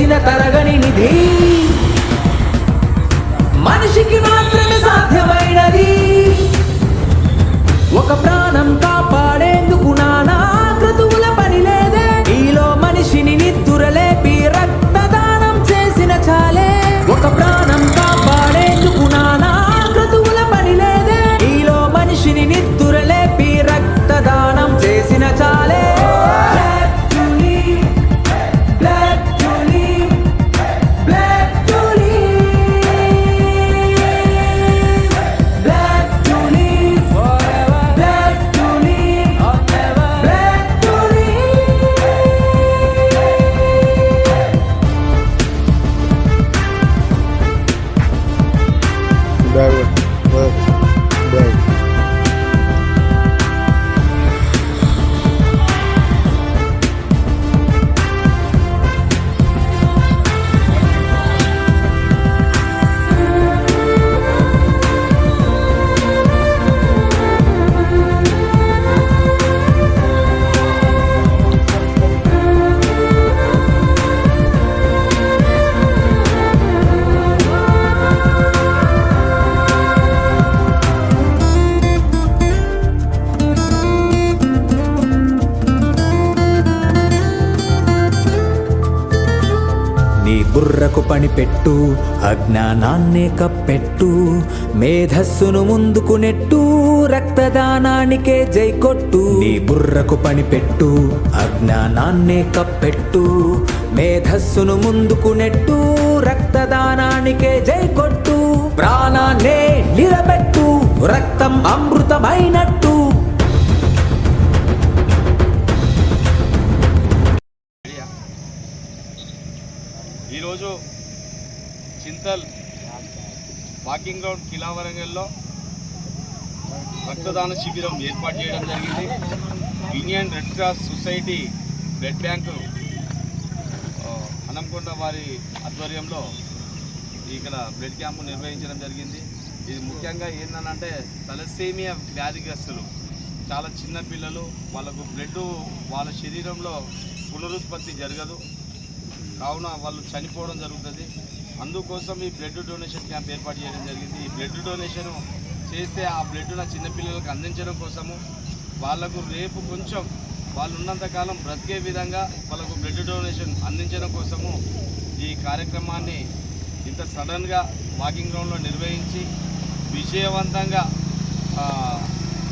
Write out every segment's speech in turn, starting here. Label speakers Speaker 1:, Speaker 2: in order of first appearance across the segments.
Speaker 1: చేసిన తరగని నిధి మనిషికి మాత్రమే సాధ్యమైనది. ఒక ప్రాణం కాపాడేందుకు నానా క్రతువుల పని లేదే. ఈలో మనిషిని నిద్దురలేపి రక్తదానం చేసిన చాలే. ఒక ప్రాణం కాపాడేందుకు నానా క్రతువుల పని లేదే. ఈలో మనిషిని నిద్దురలేపి రక్తదానం చేసిన చాలే. నీ బుర్రకు పని పెట్టు, అజ్ఞానాన్నే కప్పెట్టు, మేధస్సును ముందుకు నెట్టు, రక్తదానానికే జై కొట్టు. నీ బుర్రకు పని పెట్టు, అజ్ఞానాన్నే కప్పెట్టు, మేధస్సును ముందుకు నెట్టు, రక్తదానానికే జై కొట్టు. ప్రాణాన్నే నిలబెట్టు, రక్తం అమృతమైనట్టు.
Speaker 2: ఈరోజు చింతల్ వాకింగ్ గ్రౌండ్ కిలా వరంగల్లో రక్తదాన శిబిరం ఏర్పాటు చేయడం జరిగింది. Indian red cross society blood bank Hanamkonda వారి ఆధ్వర్యంలో ఇక్కడ బ్లడ్ క్యాంపు నిర్వహించడం జరిగింది. ఇది ముఖ్యంగా ఏంటంటే తలసేమియా వ్యాధిగ్రస్తులు, చాలా చిన్న పిల్లలు, వాళ్ళకు బ్లడ్ వాళ్ళ శరీరంలో పునరుత్పత్తి జరగదు, కావున వాళ్ళు చనిపోవడం జరుగుతుంది. అందుకోసం ఈ బ్లడ్ డొనేషన్ క్యాంప్ ఏర్పాటు చేయడం జరిగింది. ఈ బ్లడ్ డొనేషన్ చేస్తే ఆ బ్లడ్ నా చిన్నపిల్లలకు అందించడం కోసము, వాళ్ళకు రేపు కొంచెం వాళ్ళు ఉన్నంతకాలం బ్రతికే విధంగా వాళ్ళకు బ్లడ్ డొనేషన్ అందించడం కోసము ఈ కార్యక్రమాన్ని ఇంత సడన్గా వాకింగ్ గ్రౌండ్లో నిర్వహించి విజయవంతంగా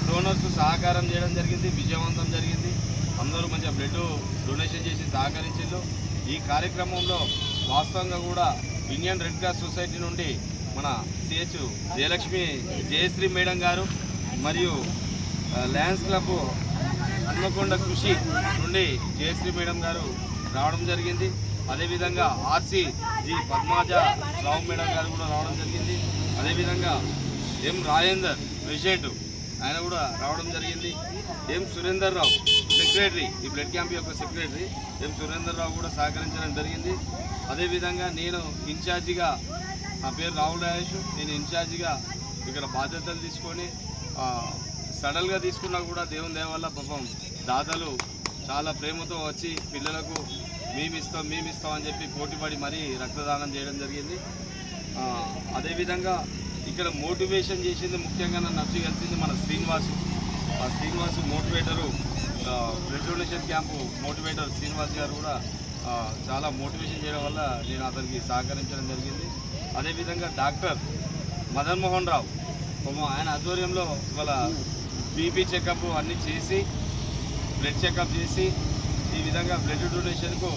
Speaker 2: డోనర్స్ సహకారం చేయడం జరిగింది. విజయవంతం జరిగింది. అందరూ మంచిగా బ్లడ్ డొనేషన్ చేసి సహకరించారు. ఈ కార్యక్రమంలో వాస్తవంగా కూడా ఇండియన్ రెడ్ క్రాస్ సొసైటీ నుండి మన సిహెచ్ జయశ్రీ మేడం గారు మరియు లయన్స్ క్లబ్ హన్మకొండ కృషి నుండి జయశ్రీ మేడం గారు రావడం జరిగింది. అదేవిధంగా ఆర్సి జి పద్మాజ రావు మేడం గారు కూడా రావడం జరిగింది. అదేవిధంగా ఎం రాజేందర్ ప్రెసిడెంట్ ఆయన కూడా రావడం జరిగింది. ఎం సురేందర్ రావు సెక్రటరీ, ఈ బ్లడ్ క్యాంప్ యొక్క సెక్రటరీ ఎం సురేందర్ రావు కూడా సహకరించడం జరిగింది. అదేవిధంగా నేను ఇన్ఛార్జిగా, నా పేరు రాహుల్ రాజేష్, నేను ఇన్ఛార్జిగా ఇక్కడ బాధ్యతలు తీసుకొని సడన్గా తీసుకున్నా కూడా దేవుని దయ వల్ల పాపం దాతలు చాలా ప్రేమతో వచ్చి పిల్లలకు మేమిస్తాం అని చెప్పి పోటీపడి మరీ రక్తదానం చేయడం జరిగింది. అదేవిధంగా ఇక్కడ మోటివేషన్ చేసింది ముఖ్యంగా నన్ను నచ్చి కలిసింది మన Srinivas motivator, blood donation camp motivator Srinivas garu కూడా చాలా మోటివేషన్ చేయడం వల్ల నేను అతనికి సహకరించడం జరిగింది. అదేవిధంగా డాక్టర్ మదన్ మోహన్ రావు ఆయన ఆధ్వర్యంలో ఇవాళ బీపీ చెకప్ అన్నీ చేసి బ్లడ్ చెకప్ చేసి ఈ విధంగా బ్లడ్ డొనేషన్కు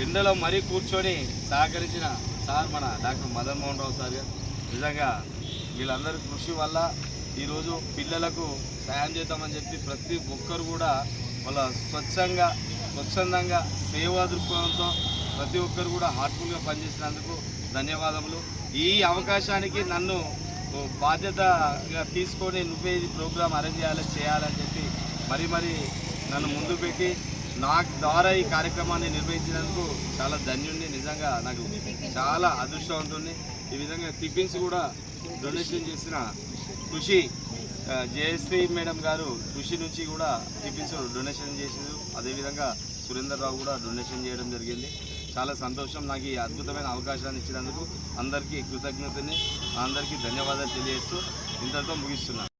Speaker 2: ఎండలో మరీ కూర్చొని సహకరించిన సార్ మన డాక్టర్ మదన్ మోహన్ రావు సార్ గారు. నిజంగా వీళ్ళందరి కృషి వల్ల ఈరోజు పిల్లలకు సాయం చేద్దామని చెప్పి ప్రతి ఒక్కరు కూడా వాళ్ళ స్వచ్ఛందంగా సేవా దృక్పథంతో ప్రతి ఒక్కరు కూడా హార్ట్ఫుల్గా పనిచేసినందుకు ధన్యవాదములు. ఈ అవకాశానికి నన్ను బాధ్యతగా తీసుకొని నువ్వే ఇది ప్రోగ్రామ్ అరేంజ్ చేయాలని చెప్పి మరీ నన్ను ముందు పెట్టి నా ద్వారా ఈ కార్యక్రమాన్ని నిర్వహించినందుకు చాలా ధన్యుణ్ణి. నిజంగా నాకు చాలా అదృష్టవంతుణ్ణి. ఈ విధంగా టిఫిన్స్ కూడా డొనేషన్ చేసిన కృషి జయశ్రీ మేడం గారు కృషి నుంచి కూడా టిఫిన్స్ డొనేషన్ చేసారు. అదేవిధంగా సురేందర్ రావు కూడా డొనేషన్ చేయడం జరిగింది. చాలా సంతోషం. నాకు ఈ అద్భుతమైన అవకాశాన్ని ఇచ్చినందుకు అందరికీ కృతజ్ఞతని, అందరికీ ధన్యవాదాలు తెలియజేస్తూ ఇంతటితో ముగిస్తున్నాను.